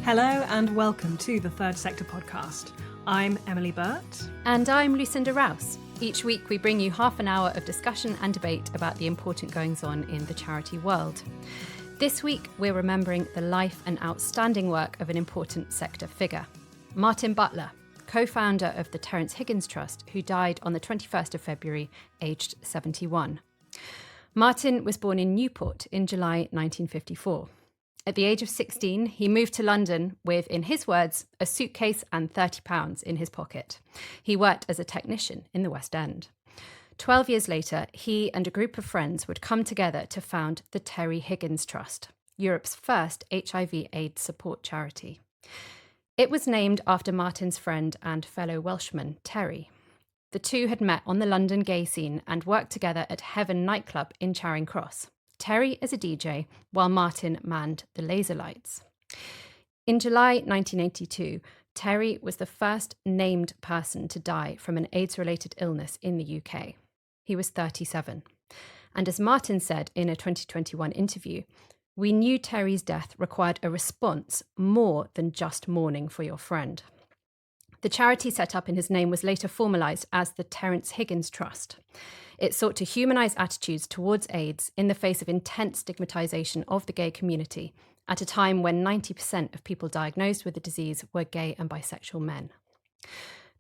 Hello and welcome to the Third Sector podcast. I'm Emily Burt. And I'm Lucinda Rouse. Each week we bring you half an hour of discussion and debate about the important goings-on in the charity world. This week we're remembering the life and outstanding work of an important sector figure, Martyn Butler, co-founder of the Terrence Higgins Trust, who died on the 21st of February, aged 71. Martyn was born in Newport in July 1954. At the age of 16, he moved to London with, in his words, a suitcase and £30 in his pocket. He worked as a technician in the West End. 12 years later, he and a group of friends would come together to found the Terry Higgins Trust, Europe's first HIV/AIDS support charity. It was named after Martyn's friend and fellow Welshman, Terry. The two had met on the London gay scene and worked together at Heaven nightclub in Charing Cross. Terry as a DJ, while Martyn manned the laser lights. In July 1982, Terry was the first named person to die from an AIDS-related illness in the UK. He was 37. And as Martyn said in a 2021 interview, "We knew Terry's death required a response more than just mourning for your friend." The charity set up in his name was later formalised as the Terrence Higgins Trust. It sought to humanise attitudes towards AIDS in the face of intense stigmatisation of the gay community at a time when 90% of people diagnosed with the disease were gay and bisexual men.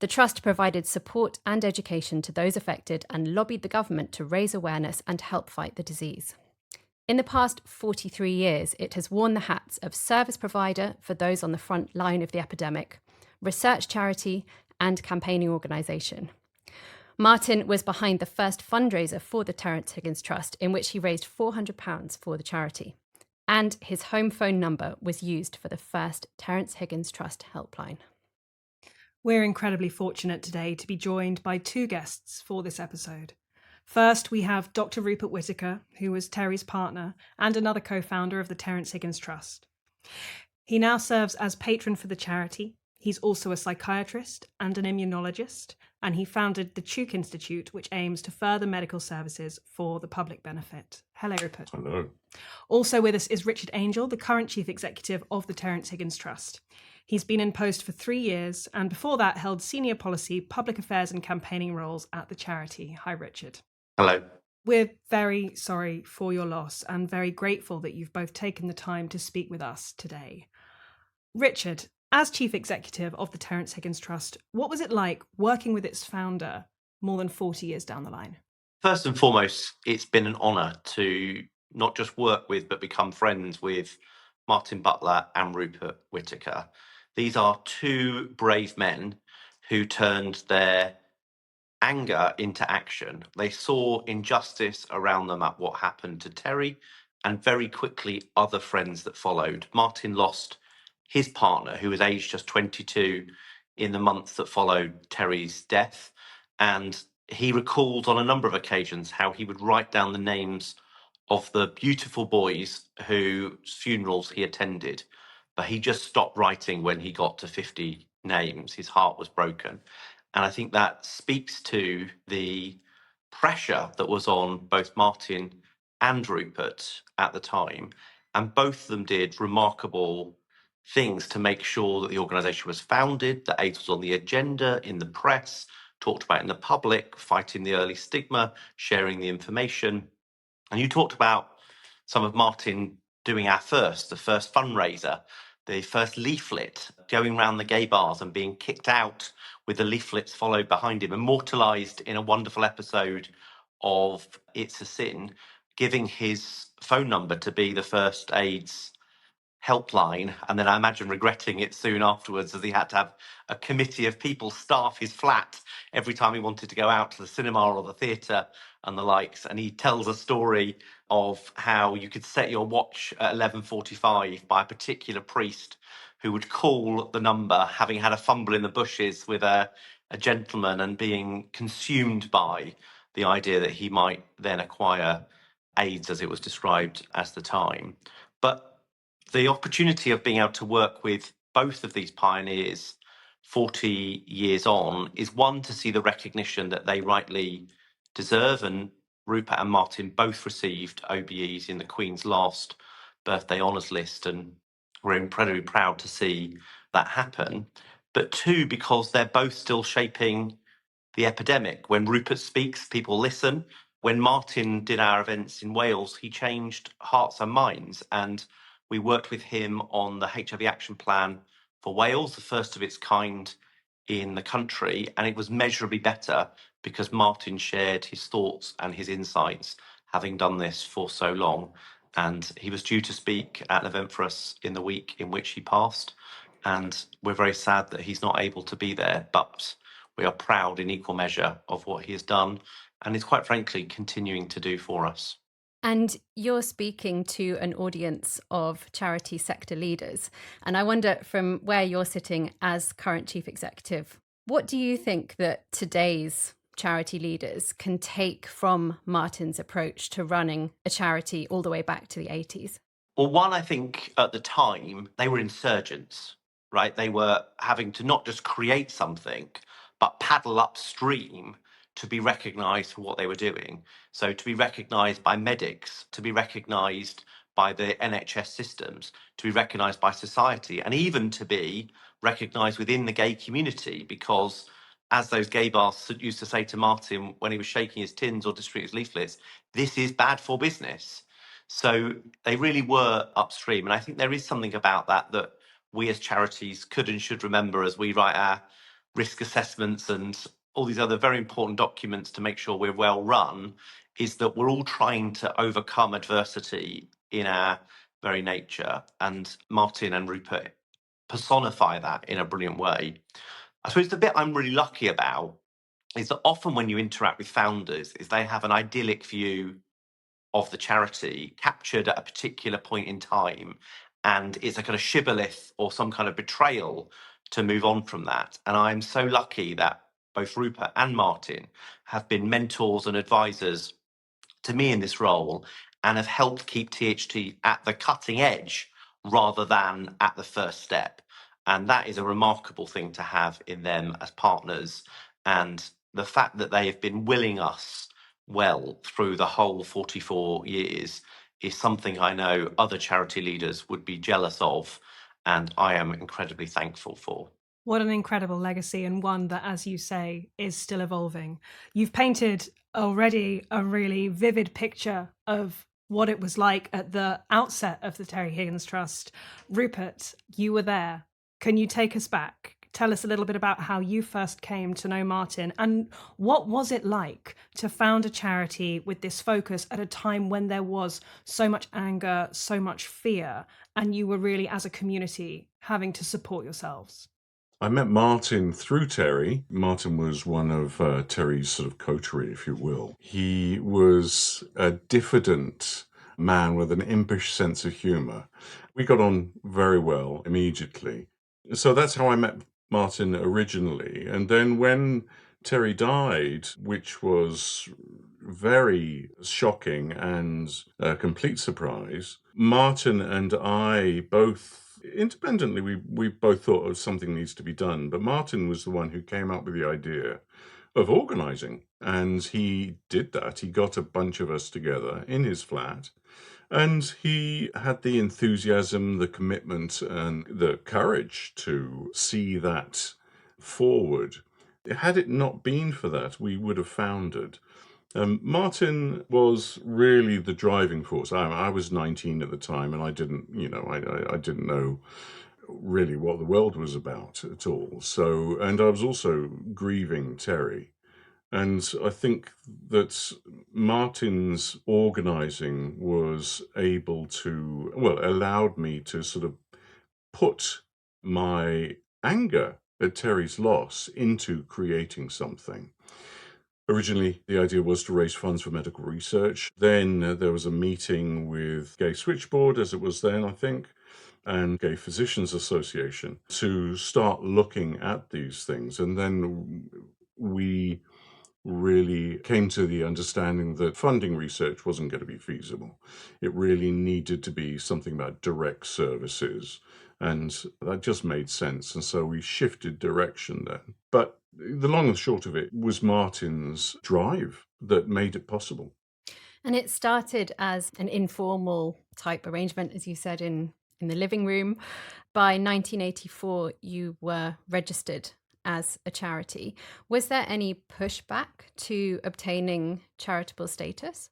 The Trust provided support and education to those affected and lobbied the government to raise awareness and help fight the disease. In the past 43 years, it has worn the hats of service provider for those on the front line of the epidemic, research charity, and campaigning organisation. Martyn was behind the first fundraiser for the Terrence Higgins Trust, in which he raised £400 for the charity. And his home phone number was used for the first Terrence Higgins Trust helpline. We're incredibly fortunate today to be joined by two guests for this episode. First, we have Dr. Rupert Whitaker, who was Terry's partner and another co-founder of the Terrence Higgins Trust. He now serves as patron for the charity. He's also a psychiatrist and an immunologist, and he founded the Tuke Institute, which aims to further medical services for the public benefit. Hello, Rupert. Hello. Also with us is Richard Angell, the current chief executive of the Terrence Higgins Trust. He's been in post for 3 years, and before that held senior policy, public affairs and campaigning roles at the charity. Hi, Richard. Hello. We're very sorry for your loss and very grateful that you've both taken the time to speak with us today. Richard, as chief executive of the Terrence Higgins Trust, what was it like working with its founder more than 40 years down the line? First and foremost, it's been an honour to not just work with, but become friends with Martyn Butler and Rupert Whitaker. These are two brave men who turned their anger into action. They saw injustice around them at what happened to Terry, and very quickly other friends that followed. Martyn lost his partner, who was aged just 22, in the month that followed Terry's death. And he recalled on a number of occasions how he would write down the names of the beautiful boys whose funerals he attended. But he just stopped writing when he got to 50 names. His heart was broken. And I think that speaks to the pressure that was on both Martyn and Rupert at the time. And both of them did remarkable things to make sure that the organisation was founded, that AIDS was on the agenda, in the press, talked about in the public, fighting the early stigma, sharing the information. And you talked about some of Martyn doing the first fundraiser, the first leaflet, going around the gay bars and being kicked out with the leaflets followed behind him, immortalised in a wonderful episode of It's a Sin, giving his phone number to be the first AIDS helpline, and then I imagine regretting it soon afterwards, as he had to have a committee of people staff his flat every time he wanted to go out to the cinema or the theatre and the likes. And he tells a story of how you could set your watch at 11:45 by a particular priest who would call the number, having had a fumble in the bushes with a gentleman and being consumed by the idea that he might then acquire AIDS, as it was described at the time. But the opportunity of being able to work with both of these pioneers 40 years on is one, to see the recognition that they rightly deserve. And Rupert and Martyn both received OBEs in the Queen's last birthday honours list. And we're incredibly proud to see that happen. But two, because they're both still shaping the epidemic. When Rupert speaks, people listen. When Martyn did our events in Wales, he changed hearts and minds. And we worked with him on the HIV action plan for Wales, the first of its kind in the country. And it was measurably better because Martyn shared his thoughts and his insights, having done this for so long. And he was due to speak at an event for us in the week in which he passed. And we're very sad that he's not able to be there. But we are proud in equal measure of what he has done and is quite frankly continuing to do for us. And you're speaking to an audience of charity sector leaders. And I wonder, from where you're sitting as current chief executive, what do you think that today's charity leaders can take from Martyn's approach to running a charity all the way back to the 80s? Well, one, I think at the time they were insurgents, right? They were having to not just create something, but paddle upstream to be recognised for what they were doing. So to be recognised by medics, to be recognised by the NHS systems, to be recognised by society, and even to be recognised within the gay community, because as those gay bars used to say to Martyn when he was shaking his tins or distributing his leaflets, this is bad for business. So they really were upstream. And I think there is something about that we as charities could and should remember as we write our risk assessments and all these other very important documents to make sure we're well run, is that we're all trying to overcome adversity in our very nature. And Martyn and Rupert personify that in a brilliant way. I suppose the bit I'm really lucky about is that often when you interact with founders is they have an idyllic view of the charity captured at a particular point in time, and it's a kind of shibboleth or some kind of betrayal to move on from that. And I'm so lucky that both Rupert and Martyn have been mentors and advisors to me in this role and have helped keep THT at the cutting edge rather than at the first step. And that is a remarkable thing to have in them as partners. And the fact that they have been willing us well through the whole 44 years is something I know other charity leaders would be jealous of, and I am incredibly thankful for. What an incredible legacy, and one that, as you say, is still evolving. You've painted already a really vivid picture of what it was like at the outset of the Terry Higgins Trust. Rupert, you were there. Can you take us back? Tell us a little bit about how you first came to know Martyn, and what was it like to found a charity with this focus at a time when there was so much anger, so much fear, and you were really, as a community, having to support yourselves? I met Martyn through Terry. Martyn was one of Terry's sort of coterie, if you will. He was a diffident man with an impish sense of humour. We got on very well immediately. So that's how I met Martyn originally. And then when Terry died, which was very shocking and a complete surprise, Martyn and I both independently, we both thought of something needs to be done, but Martyn was the one who came up with the idea of organising, and he did that. He got a bunch of us together in his flat, and he had the enthusiasm, the commitment, and the courage to see that forward. Had it not been for that, we would have foundered. Martyn was really the driving force. I was 19 at the time, and I didn't know really what the world was about at all. So, and I was also grieving Terry. And I think that Martyn's organising was allowed me to sort of put my anger at Terry's loss into creating something. Originally, the idea was to raise funds for medical research. Then there was a meeting with Gay Switchboard, as it was then, I think, and Gay Physicians Association to start looking at these things. And then we really came to the understanding that funding research wasn't going to be feasible. It really needed to be something about direct services. And that just made sense. And so we shifted direction then. But the long and short of it was Martyn's drive that made it possible. And it started as an informal type arrangement, as you said, in in the living room. By 1984, you were registered as a charity. Was there any pushback to obtaining charitable status?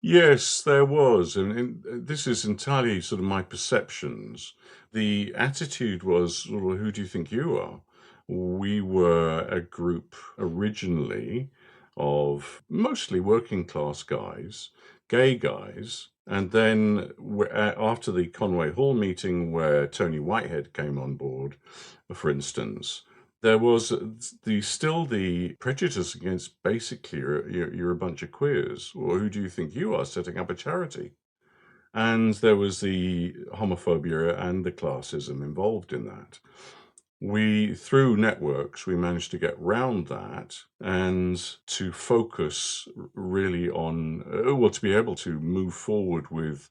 Yes, there was. And this is entirely sort of my perceptions. The attitude was, well, who do you think you are? We were a group originally of mostly working class guys, gay guys. And then after the Conway Hall meeting where Tony Whitehead came on board, for instance, there was still the prejudice against basically you're a bunch of queers, or who do you think you are setting up a charity? And there was the homophobia and the classism involved in that. Through networks, we managed to get round that and to focus really on, to be able to move forward with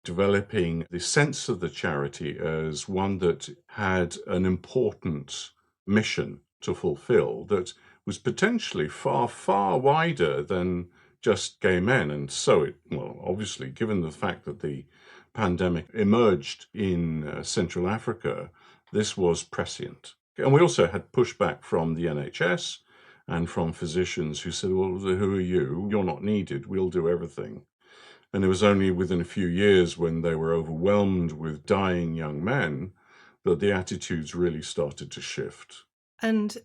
developing the sense of the charity as one that had an important mission to fulfill that was potentially far, far wider than just gay men. And so obviously, given the fact that the pandemic emerged in Central Africa, this was prescient. And we also had pushback from the NHS and from physicians who said, well, who are you? You're not needed. We'll do everything. And it was only within a few years, when they were overwhelmed with dying young men, that the attitudes really started to shift. And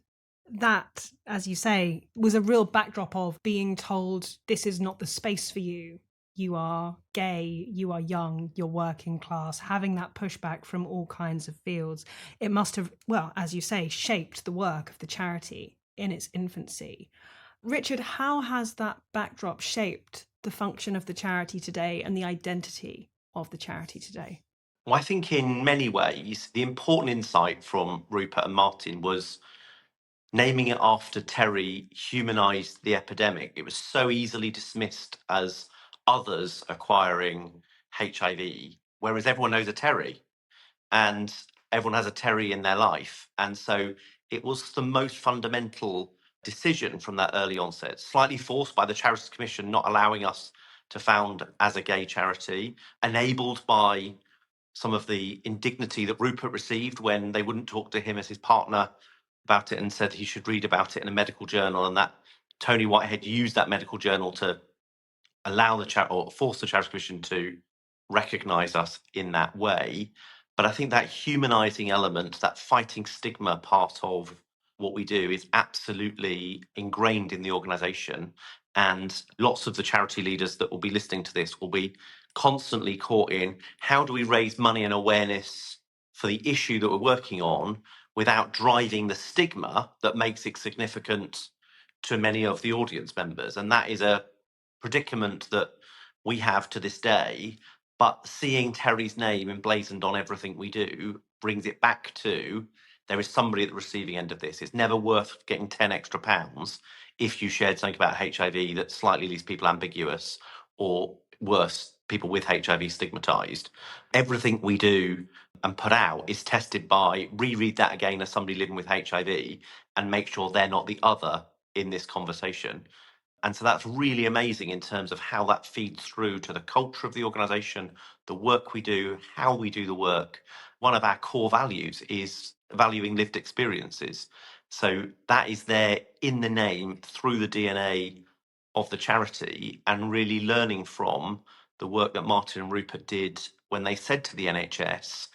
that, as you say, was a real backdrop of being told this is not the space for you. You are gay, you are young, you're working class, having that pushback from all kinds of fields. It must have, well, as you say, shaped the work of the charity in its infancy. Richard, how has that backdrop shaped the function of the charity today and the identity of the charity today? Well, I think in many ways, the important insight from Rupert and Martyn was naming it after Terry humanised the epidemic. It was so easily dismissed as others acquiring HIV, whereas everyone knows a Terry and everyone has a Terry in their life. And so it was the most fundamental decision from that early onset, slightly forced by the Charities Commission not allowing us to found as a gay charity, enabled by some of the indignity that Rupert received when they wouldn't talk to him as his partner about it and said he should read about it in a medical journal, and that Tony Whitehead used that medical journal to allow or force the Charities Commission to recognise us in that way. But I think that humanising element, that fighting stigma part of what we do, is absolutely ingrained in the organisation. And lots of the charity leaders that will be listening to this will be constantly caught in, how do we raise money and awareness for the issue that we're working on without driving the stigma that makes it significant to many of the audience members? And that is a predicament that we have to this day. But seeing Terry's name emblazoned on everything we do brings it back to, there is somebody at the receiving end of this. It's never worth getting 10 extra pounds if you shared something about HIV that slightly leaves people ambiguous, or worse, people with HIV stigmatized. Everything we do and put out is tested by reread that again as somebody living with HIV and make sure they're not the other in this conversation. And so that's really amazing in terms of how that feeds through to the culture of the organisation, the work we do, how we do the work. One of our core values is valuing lived experiences. So that is there in the name, through the DNA of the charity, and really learning from the work that Martyn and Rupert did when they said to the NHS,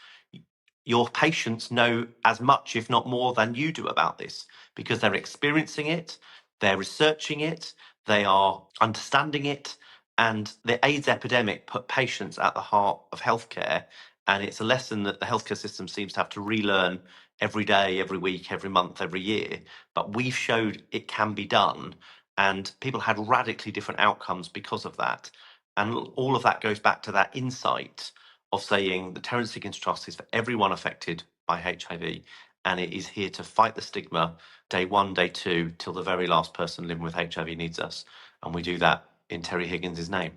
your patients know as much, if not more, than you do about this, because they're experiencing it, they're researching it, they are understanding it, and the AIDS epidemic put patients at the heart of healthcare. And it's a lesson that the healthcare system seems to have to relearn every day, every week, every month, every year. But we've showed it can be done, and people had radically different outcomes because of that. And all of that goes back to that insight of saying the Terrence Higgins Trust is for everyone affected by HIV, and it is here to fight the stigma day one, day two, till the very last person living with HIV needs us. And we do that in Terry Higgins' name.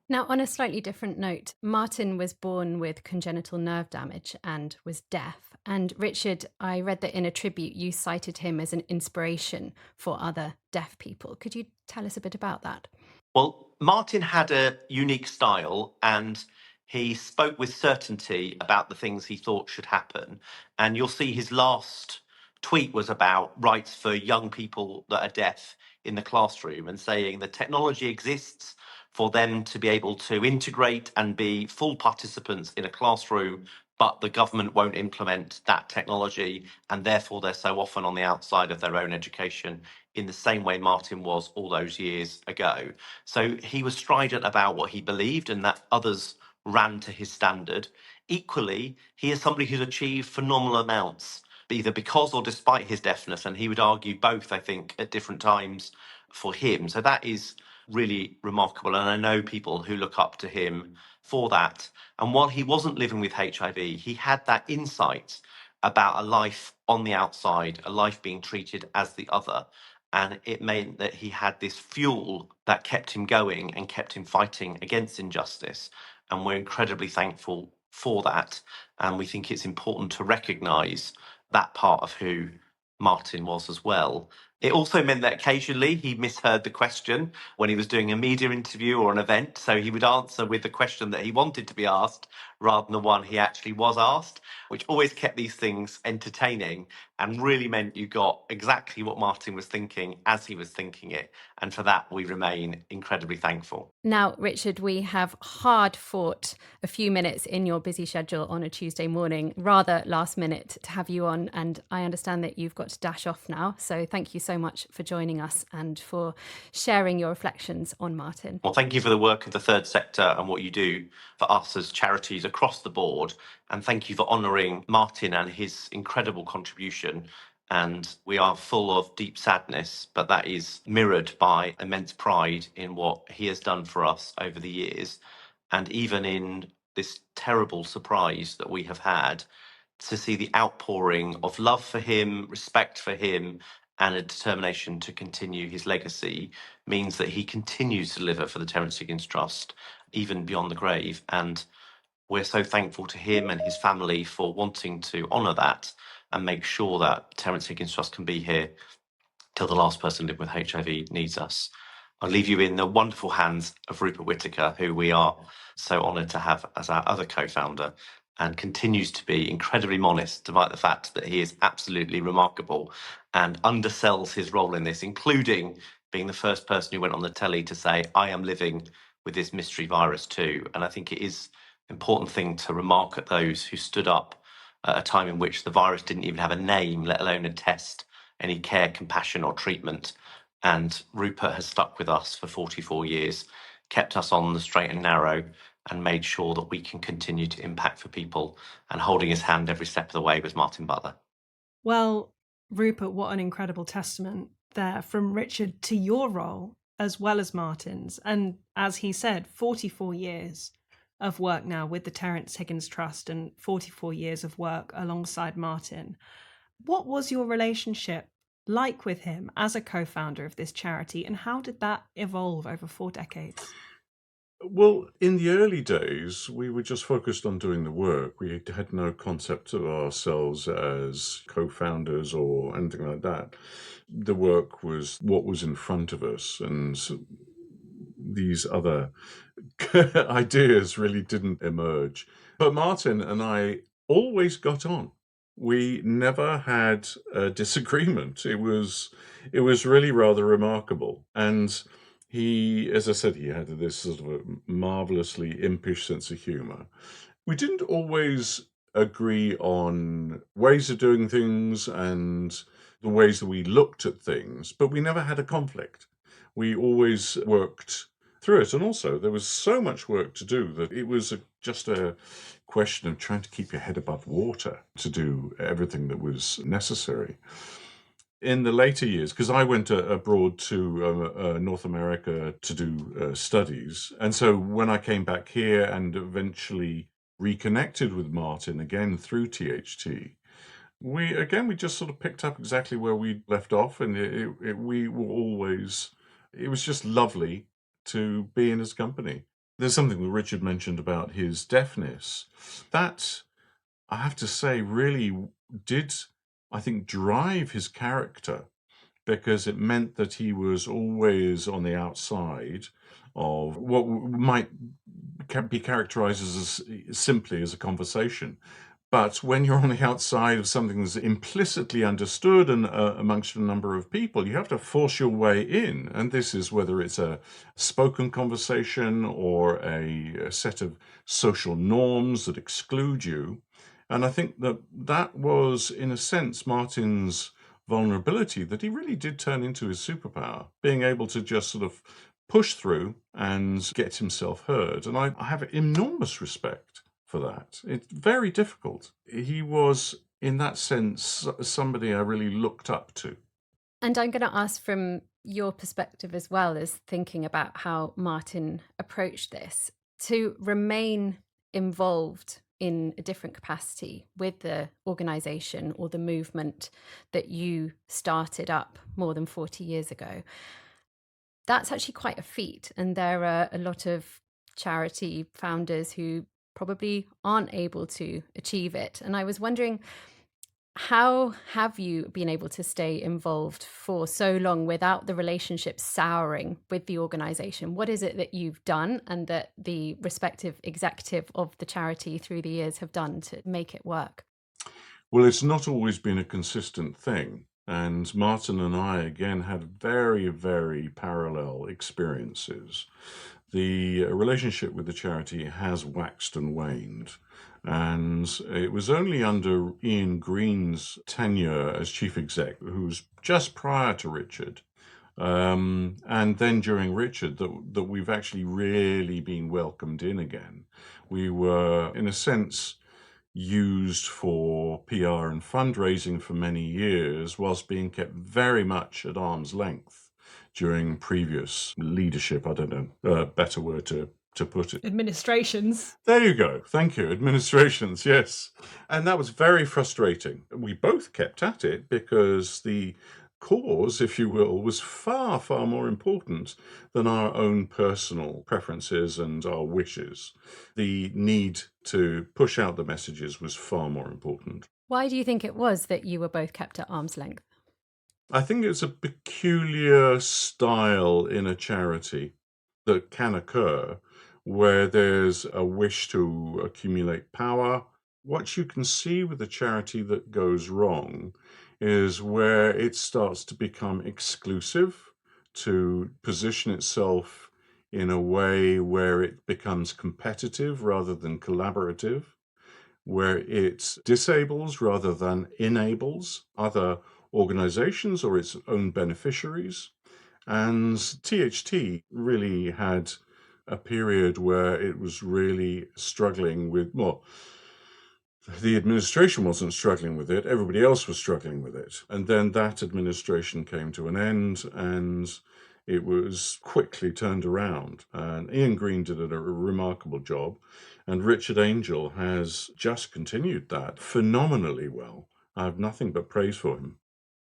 Now, on a slightly different note, Martyn was born with congenital nerve damage and was deaf. And Richard, I read that in a tribute you cited him as an inspiration for other deaf people. Could you tell us a bit about that? Well, Martyn had a unique style, and He spoke with certainty about the things he thought should happen. And you'll see his last tweet was about rights for young people that are deaf in the classroom, and saying the technology exists for them to be able to integrate and be full participants in a classroom, but the government won't implement that technology, and therefore they're so often on the outside of their own education, in the same way Martyn was all those years ago. So he was strident about what he believed, and that others ran to his standard. Equally, he is somebody who's achieved phenomenal amounts, either because or despite his deafness, and he would argue both, I think, at different times for him. So that is really remarkable, and I know people who look up to him for that. And while he wasn't living with HIV, he had that insight about a life on the outside, a life being treated as the other. And it meant that he had this fuel that kept him going and kept him fighting against injustice. And we're incredibly thankful for that. And we think it's important to recognise that part of who Martyn was as well. It also meant that occasionally he misheard the question when he was doing a media interview or an event. So he would answer with the question that he wanted to be asked rather than the one he actually was asked, which always kept these things entertaining and really meant you got exactly what Martyn was thinking as he was thinking it. And for that, we remain incredibly thankful. Now, Richard, we have hard fought a few minutes in your busy schedule on a Tuesday morning, rather last minute, to have you on. And I understand that you've got to dash off now. So thank you so much for joining us and for sharing your reflections on Martyn. Well, thank you for the work of the third sector and what you do for us as charities across the board. And thank you for honouring Martyn and his incredible contribution. And we are full of deep sadness, but that is mirrored by immense pride in what he has done for us over the years. And even in this terrible surprise that we have had, to see the outpouring of love for him, respect for him, and a determination to continue his legacy means that he continues to deliver for the Terrence Higgins Trust, even beyond the grave. And we're so thankful to him and his family for wanting to honour that and make sure that Terrence Higgins Trust can be here till the last person living with HIV needs us. I'll leave you in the wonderful hands of Rupert Whitaker, who we are so honoured to have as our other co-founder, and continues to be incredibly modest, despite the fact that he is absolutely remarkable and undersells his role in this, including being the first person who went on the telly to say, I am living with this mystery virus too. And I think it is an important thing to remark at those who stood up at a time in which the virus didn't even have a name, let alone a test, any care, compassion or treatment. And Rupert has stuck with us for 44 years, kept us on the straight and narrow, and made sure that we can continue to impact for people. And holding his hand every step of the way was Martyn Butler. Well, Rupert, what an incredible testament there from Richard to your role as well as Martyn's. And as he said, 44 years of work now with the Terrence Higgins Trust and 44 years of work alongside Martyn. What was your relationship like with him as a co-founder of this charity, and how did that evolve over 4 decades? Well, in the early days, we were just focused on doing the work. We had no concept of ourselves as co-founders or anything like that. The work was what was in front of us, and these other ideas really didn't emerge. But Martyn and I always got on. We never had a disagreement. It was really rather remarkable. And he, as I said, he had this sort of a marvelously impish sense of humor. We didn't always agree on ways of doing things and the ways that we looked at things, but we never had a conflict. We always worked through it. And also, there was so much work to do that it was just a question of trying to keep your head above water to do everything that was necessary. In the later years, because I went abroad to North America to do studies, and so when I came back here and eventually reconnected with Martyn again through THT, we just sort of picked up exactly where we left off, and we were always, it was just lovely to be in his company. There's something that Richard mentioned about his deafness. That, I have to say, really did, I think, drive his character, because it meant that he was always on the outside of what might be characterized as simply as a conversation. But when you're on the outside of something that's implicitly understood and amongst a number of people, you have to force your way in. And this is whether it's a spoken conversation or a set of social norms that exclude you. And I think that was, in a sense, Martyn's vulnerability, that he really did turn into his superpower, being able to just sort of push through and get himself heard. And I have enormous respect for that. It's very difficult. He was, in that sense, somebody I really looked up to. And I'm going to ask from your perspective as well, as thinking about how Martyn approached this, to remain involved in a different capacity with the organisation or the movement that you started up more than 40 years ago. That's actually quite a feat. And there are a lot of charity founders who probably aren't able to achieve it. And I was wondering, how have you been able to stay involved for so long without the relationship souring with the organisation? What is it that you've done and that the respective executive of the charity through the years have done to make it work? Well, it's not always been a consistent thing. And Martyn and I, again, had very, very parallel experiences. The relationship with the charity has waxed and waned. And it was only under Ian Green's tenure as chief exec, who was just prior to Richard, and then during Richard, that we've actually really been welcomed in again. We were, in a sense, used for PR and fundraising for many years, whilst being kept very much at arm's length during previous leadership. I don't know a better word to put it. Administrations. There you go. Thank you. Administrations, yes. And that was very frustrating. We both kept at it because the cause, if you will, was far, far more important than our own personal preferences and our wishes. The need to push out the messages was far more important. Why do you think it was that you were both kept at arm's length? I think it's a peculiar style in a charity that can occur where there's a wish to accumulate power. What you can see with a charity that goes wrong is where it starts to become exclusive, to position itself in a way where it becomes competitive rather than collaborative, where it disables rather than enables other organizations or its own beneficiaries. And THT really had a period where it was really struggling with, well, the administration wasn't struggling with it, everybody else was struggling with it. And then that administration came to an end and it was quickly turned around. And Ian Green did a remarkable job. And Richard Angell has just continued that phenomenally well. I have nothing but praise for him.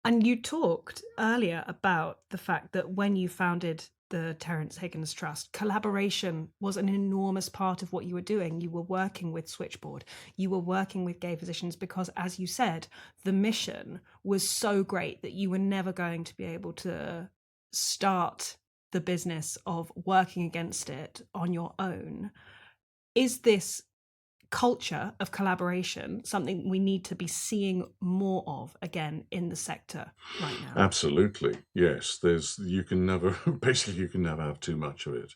And you talked earlier about the fact that when you founded the Terrence Higgins Trust, collaboration was an enormous part of what you were doing. You were working with Switchboard, you were working with gay physicians because, as you said, the mission was so great that you were never going to be able to start the business of working against it on your own. Is this culture of collaboration something we need to be seeing more of again in the sector right now? Absolutely, yes. You can never have too much of it.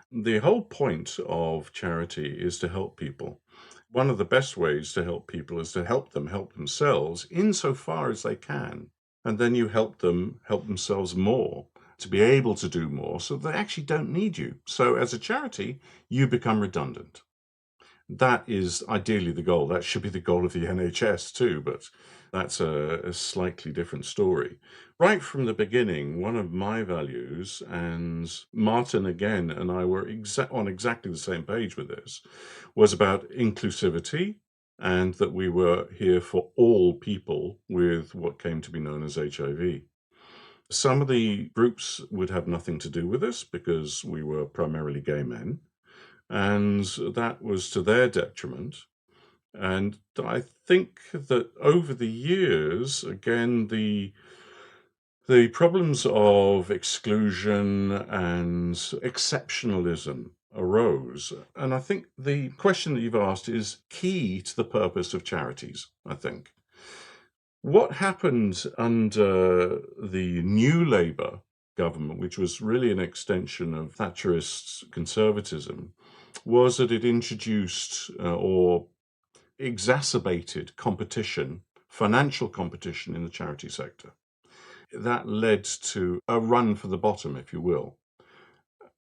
The whole point of charity is to help people. One of the best ways to help people is to help them help themselves insofar as they can, and then you help them help themselves more, to be able to do more so they actually don't need you. So as a charity, you become redundant. That is ideally the goal. That should be the goal of the NHS too, but that's a slightly different story. Right from the beginning, one of my values, and Martyn again and I were on exactly the same page with this, was about inclusivity and that we were here for all people with what came to be known as HIV. Some of the groups would have nothing to do with this because we were primarily gay men. And that was to their detriment. And I think that over the years, again, the The problems of exclusion and exceptionalism arose. And I think the question that you've asked is key to the purpose of charities, I think. What happened under the new Labour government, which was really an extension of Thatcherist conservatism, was that it introduced or exacerbated competition, financial competition in the charity sector. That led to a run for the bottom, if you will.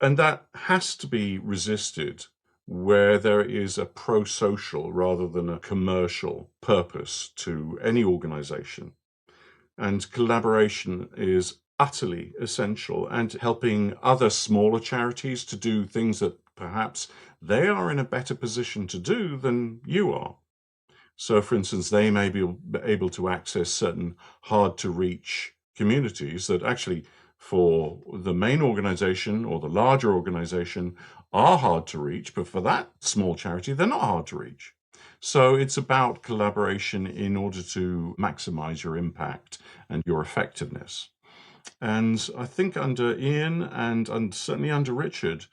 And that has to be resisted where there is a pro-social rather than a commercial purpose to any organisation. And collaboration is utterly essential, and helping other smaller charities to do things that perhaps they are in a better position to do than you are. So, for instance, they may be able to access certain hard-to-reach communities that actually, for the main organisation or the larger organisation, are hard to reach, but for that small charity, they're not hard to reach. So it's about collaboration in order to maximise your impact and your effectiveness. And I think under Ian and certainly under Richard,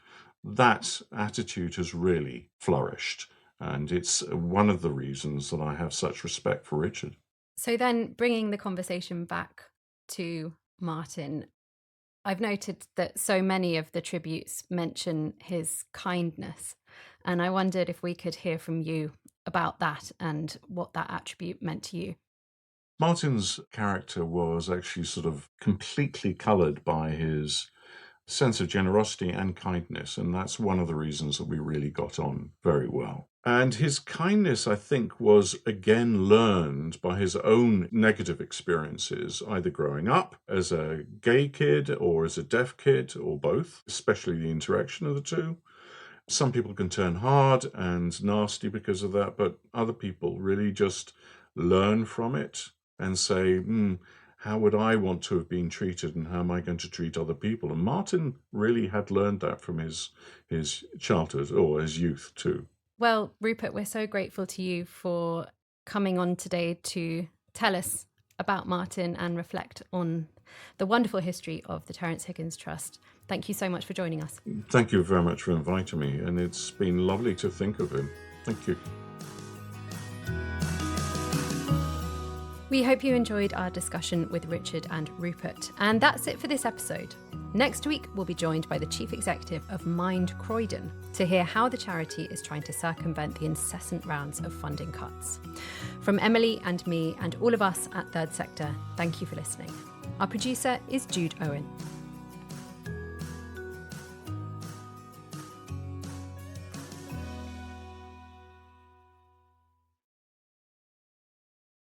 that attitude has really flourished. And it's one of the reasons that I have such respect for Richard. So then bringing the conversation back to Martyn, I've noted that so many of the tributes mention his kindness. And I wondered if we could hear from you about that and what that attribute meant to you. Martyn's character was actually sort of completely coloured by his sense of generosity and kindness, and that's one of the reasons that we really got on very well. And his kindness, I think, was again learned by his own negative experiences, either growing up as a gay kid or as a deaf kid, or both, especially the interaction of the two. Some people can turn hard and nasty because of that, but other people really just learn from it and say, how would I want to have been treated, and how am I going to treat other people? And Martyn really had learned that from his childhood or his youth too. Well, Rupert, we're so grateful to you for coming on today to tell us about Martyn and reflect on the wonderful history of the Terrence Higgins Trust. Thank you so much for joining us. Thank you very much for inviting me, and it's been lovely to think of him. Thank you. We hope you enjoyed our discussion with Richard and Rupert. And that's it for this episode. Next week, we'll be joined by the Chief Executive of Mind Croydon to hear how the charity is trying to circumvent the incessant rounds of funding cuts. From Emily and me and all of us at Third Sector, thank you for listening. Our producer is Jude Owen.